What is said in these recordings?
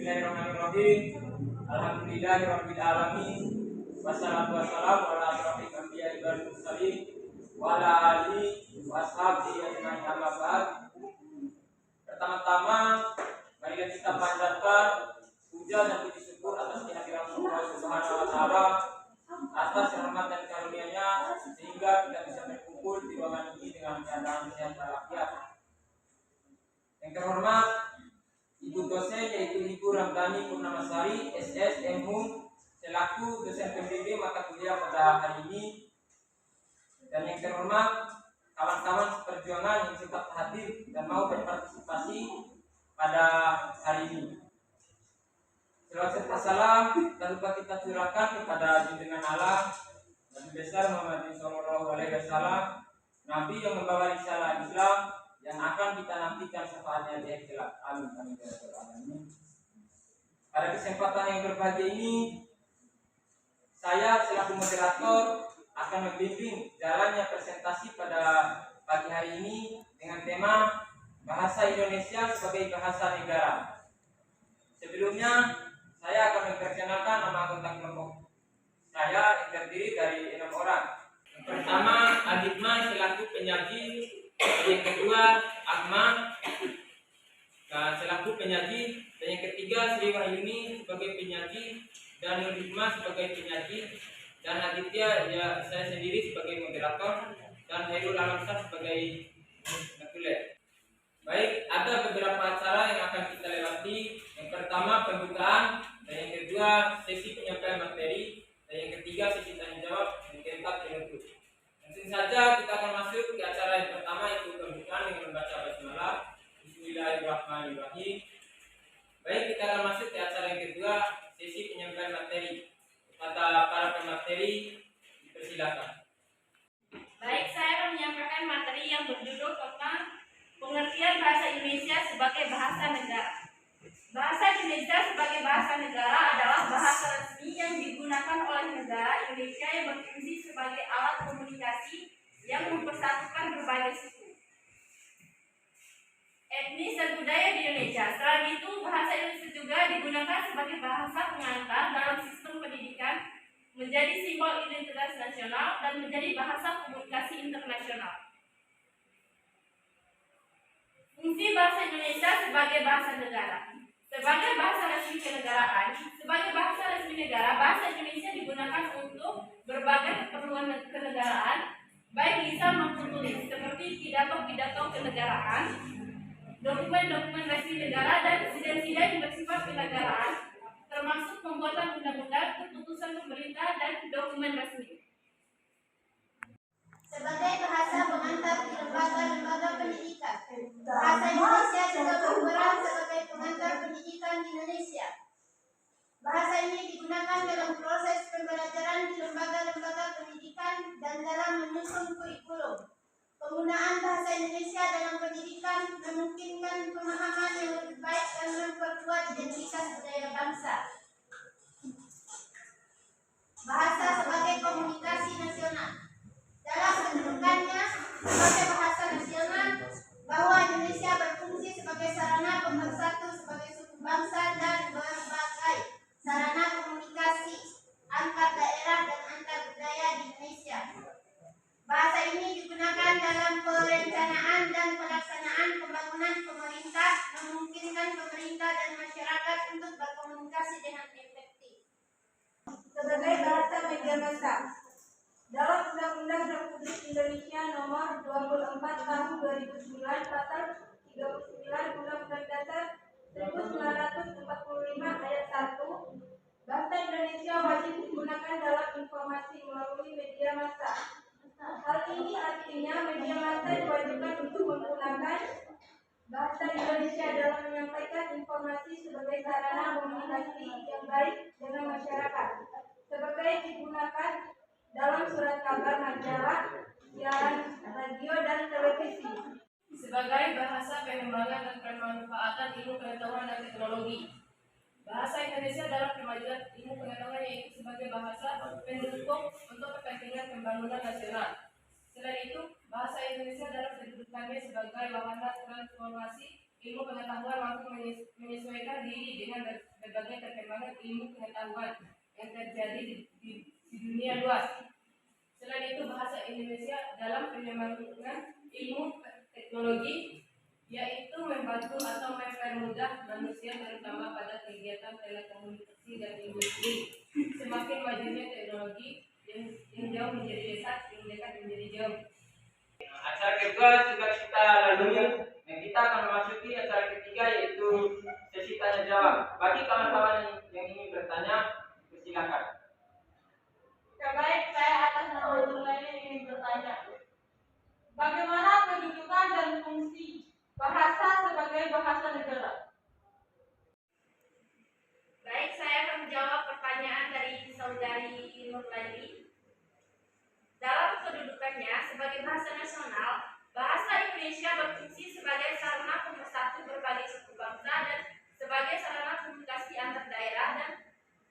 Bismillahirrahmanirrahim. Alhamdulillahirabbil alamin. Wassalatu wassalamu ala asyrofil anbiya'i wal mursalin wa ala alihi wa ashabihi ajmain amma ba'd. Pertama-tama marilah kita panjatkan puja dan puji syukur atas kehadiran Allah Subhanahu wa taala atas rahmat dan karunia-Nya sehingga kita bisa berkumpul di ruangan ini dengan keadaan sehat walafiat. Yang terhormat Ibu dosen yaitu Ibu Ramdhani Purnamasari SS MHUM selaku dosen pembimbing mata kuliah pada hari ini, dan yang terhormat kawan-kawan seperjuangan yang sempat hadir dan mau berpartisipasi pada hari ini. Selawat serta salam tak lupa kita curahkan kepada junjungan Allah Nabi besar Muhammad sallallahu alaihi wasallam, Nabi yang membawa risalah Islam yang akan kita nantikan syafaatnya di akhirat. Amin amin ya rabbal alamin. Pada kesempatan yang berbahagia ini, saya selaku moderator akan membimbing jalannya presentasi pada pagi hari ini dengan tema bahasa Indonesia sebagai bahasa negara. Sebelumnya, saya akan memperkenalkan nama anggota kelompok saya yang terdiri dari 6 orang. Yang pertama, Aditma selaku penyaji, yang kedua Ahmad selaku penyaji, dan yang ketiga Sri Wahyuni sebagai penyaji, dan Nur Hikmah sebagai penyaji, dan Aditya ya saya sendiri sebagai moderator, dan Hairul Alamsyah sebagai nakuler. Baik, ada beberapa acara yang akan kita lewati. Yang pertama pembukaan, dan yang kedua sesi penyampaian materi, dan yang ketiga sesi tanya jawab, dan yang keempat penutup. Langsung saja kita akan masuk ke acara yang pertama, yaitu pembukaan dengan membaca basmalah. Bismillahirrahmanirrahim. Baik, kita akan masuk ke acara yang kedua, sesi penyampaian materi. Kepada para pemateri dipersilakan. Baik, saya akan menyampaikan materi yang berjudul tentang pengertian bahasa Indonesia sebagai bahasa negara. Bahasa Indonesia sebagai bahasa negara adalah bahasa resmi yang digunakan oleh negara Indonesia yang berfungsi sebagai alat komunikasi yang mempersatukan berbagai suku, etnis dan budaya di Indonesia. Selain itu, bahasa Indonesia juga digunakan sebagai bahasa pengantar dalam sistem pendidikan, menjadi simbol identitas nasional, dan menjadi bahasa komunikasi internasional. Fungsi bahasa Indonesia sebagai bahasa negara. Sebagai bahasa resmi kenegaraan, sebagai bahasa resmi negara, bahasa Indonesia digunakan untuk berbagai keperluan kenegaraan, baik lisan maupun tulis, seperti pidato-pidato kenegaraan, dokumen-dokumen resmi negara, dan sidang-sidang yang bersifat kenegaraan, termasuk pembuatan undang-undang, keputusan pemerintah, dan dokumen resmi. Sebagai bahasa pengantar di lembaga-lembaga pendidikan, bahasa Indonesia juga berperan sebagai pengantar pendidikan di Indonesia. Bahasa ini digunakan dalam proses pembelajaran di lembaga-lembaga pendidikan dan dalam menyusun kurikulum. Penggunaan bahasa Indonesia dalam pendidikan memungkinkan pemahaman yang lebih baik dan memperkuat identitas budaya bangsa. Bahasa sebagai komunikasi nasional. Dalam menentukannya sebagai bahasa nasional, bahwa Indonesia berfungsi sebagai sarana pemersatu sebagai suku bangsa dan berbagai sarana komunikasi antar daerah dan antar budaya di Indonesia. Bahasa ini digunakan dalam perencanaan dan pelaksanaan pembangunan pemerintah, memungkinkan pemerintah dan masyarakat untuk berkomunikasi dengan efektif. Sebagai bahasa media massa. Dalam Undang-Undang Republik Indonesia Nomor 24 Tahun 2009 Pasal 39 Undang-Undang Dasar 1945 Ayat 1, bahasa Indonesia wajib digunakan dalam informasi melalui media massa. Hal ini artinya media massa diwajibkan untuk menggunakan bahasa Indonesia dalam menyampaikan informasi sebagai sarana komunikasi yang baik dengan masyarakat, sebagai digunakan dalam surat kabar, majalah, siaran radio dan televisi. Sebagai bahasa pengembangan dan pemanfaatan ilmu pengetahuan dan teknologi, bahasa Indonesia dalam kemajuan ilmu pengetahuan yaitu sebagai bahasa pendukung untuk kepentingan pembangunan nasional. Selain itu, bahasa Indonesia dalam kedudukannya sebagai wahana transformasi ilmu pengetahuan mampu menyesuaikan diri dengan berbagai perkembangan ilmu pengetahuan yang terjadi di dunia luas. Selain itu, bahasa Indonesia dalam pengembangan ilmu teknologi, yaitu membantu atau mempermudah manusia terutama pada kegiatan telekomunikasi dan industri. Semakin majunya teknologi yang jauh menjadi dekat, yang dekat menjadi jauh. Acara kedua sudah kita lalui, dan kita akan memasuki acara ketiga yaitu sesi tanya jawab. Bagi kawan-kawan yang ingin bertanya, silakan. Baik, saya atas nama Nurlaini ingin bertanya. Bagaimana kedudukan dan fungsi bahasa sebagai bahasa negara? Baik, saya akan menjawab pertanyaan dari saudari Nurlaini. Dalam kedudukannya sebagai bahasa nasional, bahasa Indonesia berfungsi sebagai sarana pemersatu berbagai suku bangsa dan sebagai sarana komunikasi antar daerah dan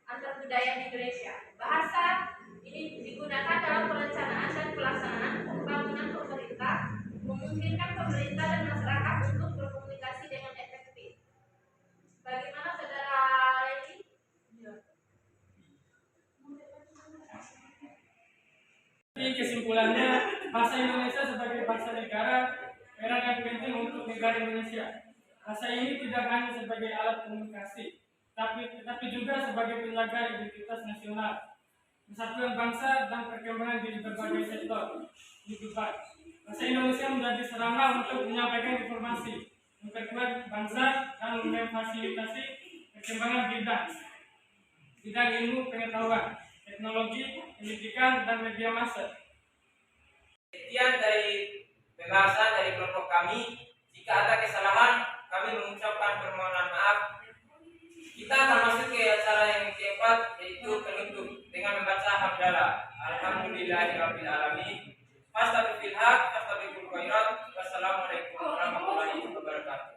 antar budaya di Indonesia. Bahasa ini digunakan dalam perencanaan dan pelaksanaan pembangunan pemerintah, memungkinkan pemerintah dan masyarakat untuk berkomunikasi dengan efektif. Bagaimana saudara Leni? Jadi kesimpulannya, bahasa Indonesia sebagai bahasa negara peran yang penting untuk negara Indonesia. Bahasa ini tidak hanya sebagai alat komunikasi, tetapi juga sebagai penjaga identitas nasional, persatuan bangsa dan perkembangan di berbagai sektor kehidupan. Bahasa Indonesia menjadi sarana untuk menyampaikan informasi, memperkuat bangsa dan memfasilitasi perkembangan bidang ilmu pengetahuan, teknologi, pendidikan, dan media massa. Sekian dari pembahasan dari kelompok kami. Jika ada kesalahan, kami mengucapkan permohonan maaf. Kita akan masuk ke acara yang keempat, yaitu penutup dengan membaca hamdalah. Alhamdulillahirabbil alamin. Fastaghfirul haq, fastaghfirul khairat. Wassalamualaikum warahmatullahi wabarakatuh.